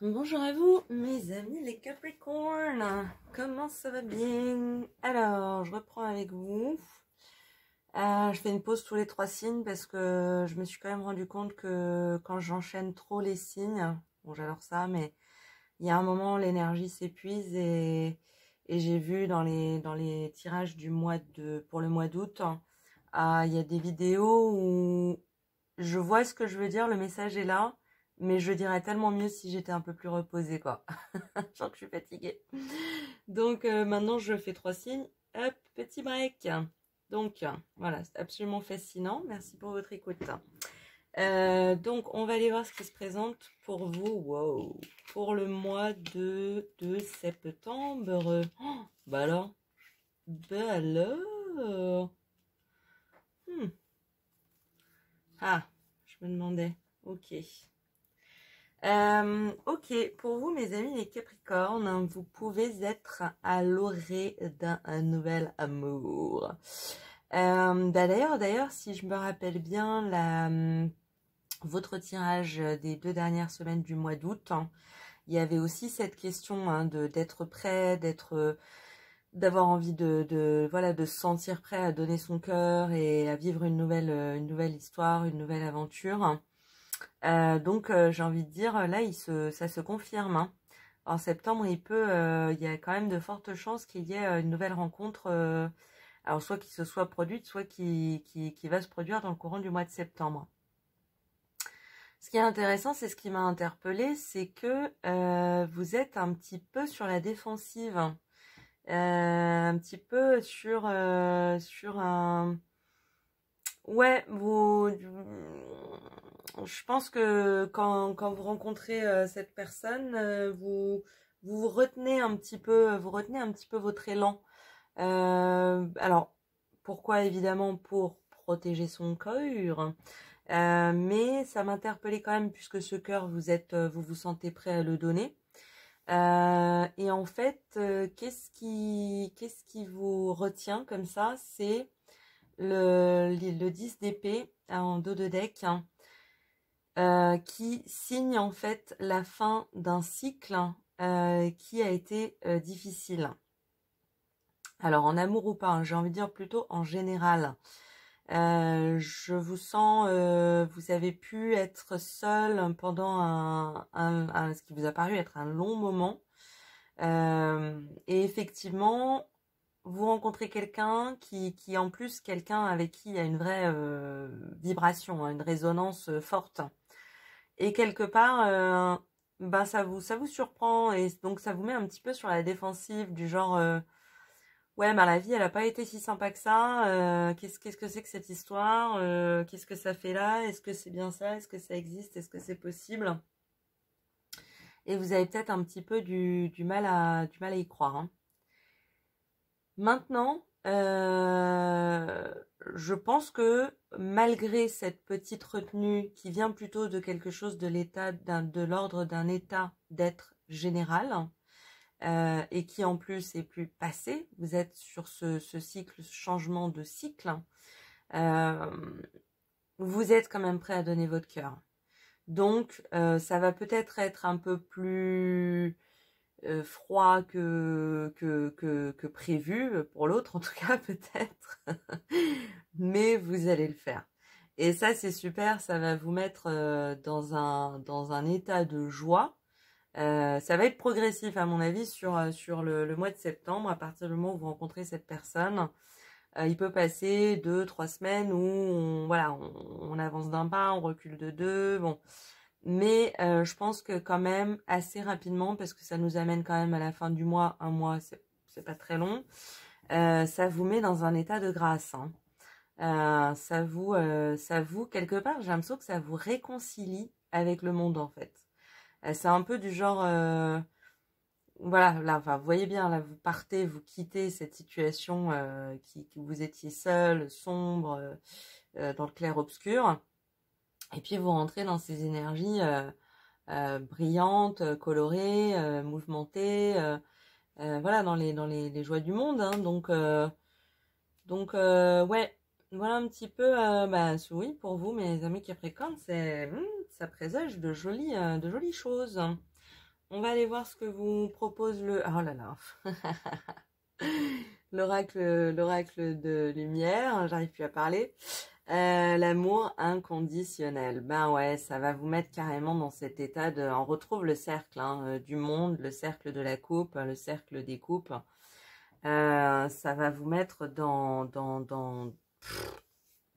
Bonjour à vous, mes amis les Capricornes. Comment ça va bien? Alors, je reprends avec vous. Je fais une pause tous les 3 signes parce que je me suis quand même rendu compte que quand j'enchaîne trop les signes, bon j'adore ça, mais il y a un moment l'énergie s'épuise et j'ai vu dans les tirages pour le mois d'août, il y a des vidéos où je vois ce que je veux dire, le message est là, mais je dirais tellement mieux si j'étais un peu plus reposée, quoi. Je sens que je suis fatiguée. Donc maintenant, je fais 3 signes. Hop, petit break. Donc voilà, c'est absolument fascinant. Merci pour votre écoute. Donc on va aller voir ce qui se présente pour vous. Wow. Pour le mois de septembre. Oh, bah alors. Bah alors. Hmm. Ah, je me demandais. Ok. Ok, pour vous, mes amis les Capricornes, vous pouvez être à l'orée d'un nouvel amour. D'ailleurs, si je me rappelle bien votre tirage des 2 dernières semaines du mois d'août, il y avait aussi cette question d'être prêt, d'avoir envie voilà, de se sentir prêt à donner son cœur et à vivre une nouvelle histoire, une nouvelle aventure. Donc j'ai envie de dire, là, ça se confirme, hein. En septembre, il y a quand même de fortes chances qu'il y ait une nouvelle rencontre, alors soit qui se soit produite, soit qui va se produire dans le courant du mois de septembre. Ce qui est intéressant, c'est ce qui m'a interpellée, c'est que vous êtes un petit peu sur la défensive, un petit peu sur un... Ouais, je pense que quand vous rencontrez cette personne, vous retenez un petit peu votre élan. Alors, pourquoi? Évidemment pour protéger son cœur, mais ça m'interpellait quand même puisque ce cœur, vous vous sentez prêt à le donner. Et en fait, qu'est-ce qui vous retient comme ça? C'est le 10 d'épée en dos de deck, hein, qui signe en fait la fin d'un cycle qui a été difficile. Alors en amour ou pas, hein, j'ai envie de dire plutôt en général. Je vous sens, vous avez pu être seul pendant ce qui vous a paru être un long moment. Et effectivement, vous rencontrez quelqu'un qui en plus, quelqu'un avec qui il y a une vraie vibration, hein, une résonance forte. Et quelque part, bah ça vous surprend et donc ça vous met un petit peu sur la défensive du genre, ouais, bah la vie, elle a pas été si sympa que ça. Qu'est-ce que c'est que cette histoire? Qu'est-ce que ça fait là? Est-ce que c'est bien ça? Est-ce que ça existe? Est-ce que c'est possible? Et vous avez peut-être un petit peu du mal à y croire, hein. Maintenant, je pense que malgré cette petite retenue qui vient plutôt de quelque chose de l'ordre d'un état d'être général, et qui en plus est plus passé, vous êtes sur ce cycle, ce changement de cycle, euh, vous êtes quand même prêt à donner votre cœur. Donc, ça va peut-être être un peu plus froid que prévu, pour l'autre en tout cas peut-être, mais vous allez le faire. Et ça c'est super, ça va vous mettre dans un état de joie. Ça va être progressif à mon avis sur le mois de septembre, à partir du moment où vous rencontrez cette personne. Il peut passer 2, 3 semaines où on avance d'un pas, on recule de deux, bon. Mais je pense que quand même assez rapidement, parce que ça nous amène quand même à la fin du mois, un mois, c'est pas très long, ça vous met dans un état de grâce, hein. Ça vous, quelque part, j'ai l'impression que ça vous réconcilie avec le monde en fait. C'est un peu du genre, voilà, là, enfin, vous voyez bien, là, vous partez, vous quittez cette situation qui vous étiez seul, sombre, dans le clair-obscur, et puis vous rentrez dans ces énergies brillantes, colorées, mouvementées, voilà, dans les joies du monde, hein. Donc ouais, voilà un petit peu, bah oui, pour vous, mes amis Capricornes, ça présage de jolies choses. on va aller voir ce que vous propose le... Oh là là. L'oracle de lumière, j'arrive plus à parler. L'amour inconditionnel. Ben ouais, ça va vous mettre carrément dans cet état de... On retrouve le cercle du monde, le cercle de la coupe, le cercle des coupes. Ça va vous mettre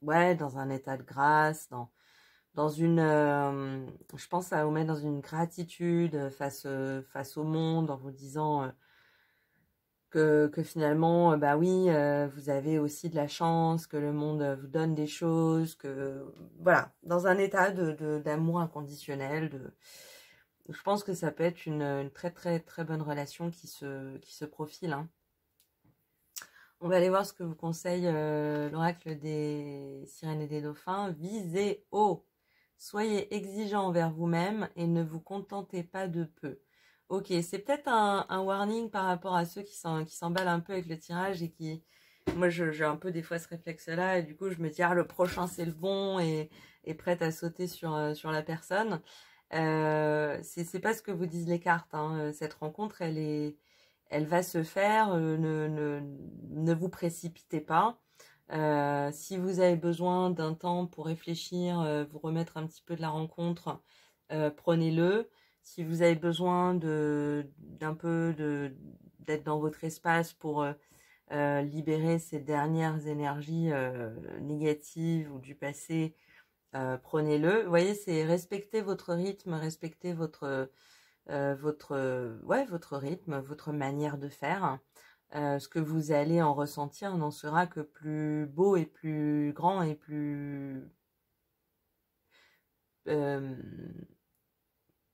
ouais, dans un état de grâce, dans une... je pense que ça va vous mettre dans une gratitude face au monde en vous disant... que finalement, bah oui, vous avez aussi de la chance, que le monde vous donne des choses, que voilà, dans un état d'amour inconditionnel. Je pense que ça peut être une très très très bonne relation qui se profile. Hein. On va aller voir ce que vous conseille l'oracle des sirènes et des dauphins. Visez haut, soyez exigeant envers vous-même et ne vous contentez pas de peu. Ok, c'est peut-être un warning par rapport à ceux qui s'emballent un peu avec le tirage et qui... Moi, j'ai un peu des fois ce réflexe-là et du coup, je me dis, ah, le prochain, c'est le bon et prête à sauter sur la personne. C'est pas ce que vous disent les cartes. Hein. Cette rencontre, elle va se faire. Ne vous précipitez pas. Si vous avez besoin d'un temps pour réfléchir, vous remettre un petit peu de la rencontre, prenez-le. Si vous avez besoin d'être dans votre espace pour libérer ces dernières énergies négatives ou du passé, prenez-le. Vous voyez, c'est respecter votre rythme, respecter votre rythme, votre manière de faire. Ce que vous allez en ressentir n'en sera que plus beau et plus grand et plus euh,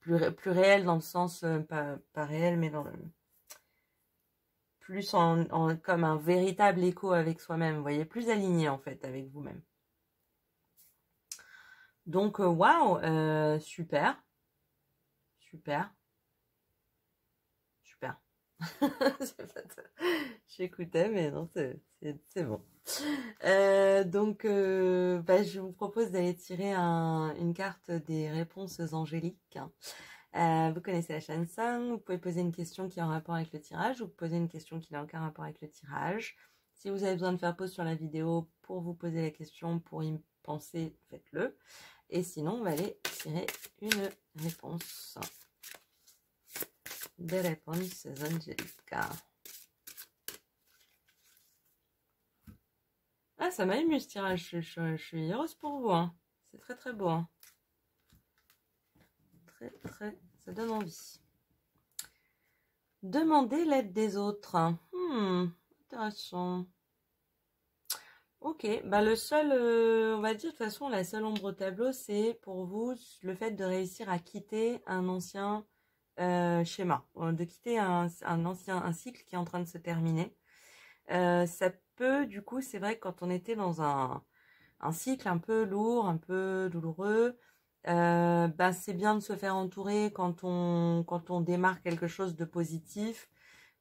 plus réel dans le sens pas réel mais dans le plus comme un véritable écho avec soi-même, vous voyez, plus aligné en fait avec vous-même. Donc waouh, super. J'écoutais mais non, c'est bon. Donc bah, je vous propose d'aller tirer une carte des réponses angéliques. Vous connaissez la chanson, vous pouvez poser une question qui est en rapport avec le tirage ou poser une question qui n'a aucun rapport avec le tirage. Si vous avez besoin de faire pause sur la vidéo pour vous poser la question, pour y penser, faites-le. Et sinon, on va aller tirer une réponse. Des réponses angéliques. Ah, ça m'a ému ce tirage, je suis heureuse pour vous. Hein. C'est très très beau. Hein. Très très, ça donne envie. Demandez l'aide des autres. Intéressant. Ok, bah le seul, on va dire de toute façon, la seule ombre au tableau, c'est pour vous le fait de réussir à quitter un ancien schéma, de quitter un cycle qui est en train de se terminer. Ça peut, du coup, c'est vrai que quand on était dans un cycle un peu lourd, un peu douloureux, bah, c'est bien de se faire entourer quand on démarre quelque chose de positif,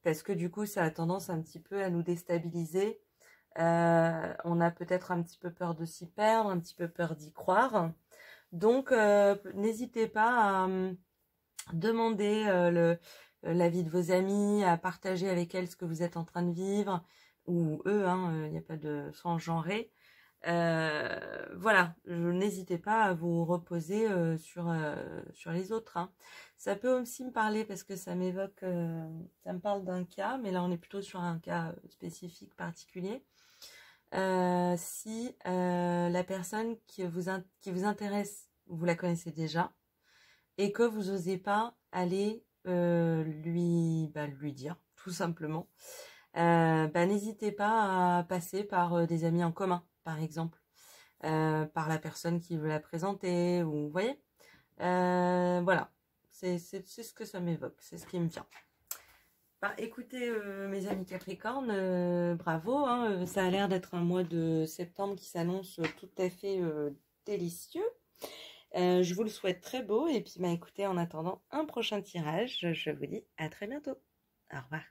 parce que du coup, ça a tendance un petit peu à nous déstabiliser. On a peut-être un petit peu peur de s'y perdre, un petit peu peur d'y croire. Donc, n'hésitez pas à demander l'avis de vos amis, à partager avec elles ce que vous êtes en train de vivre, ou eux, il n'y a pas de sans genrer. Voilà, n'hésitez pas à vous reposer sur les autres. Hein. Ça peut aussi me parler parce que ça m'évoque, ça me parle d'un cas, mais là on est plutôt sur un cas spécifique, particulier. Si la personne qui vous intéresse, vous la connaissez déjà, et que vous n'osez pas aller lui dire, tout simplement, n'hésitez pas à passer par des amis en commun, par exemple, par la personne qui veut la présenter, ou vous voyez, voilà, c'est ce que ça m'évoque, c'est ce qui me vient. Bah, écoutez, mes amis Capricorne, bravo, hein, ça a l'air d'être un mois de septembre qui s'annonce tout à fait délicieux. Je vous le souhaite très beau et puis bah, écoutez, en attendant un prochain tirage, je vous dis à très bientôt. Au revoir.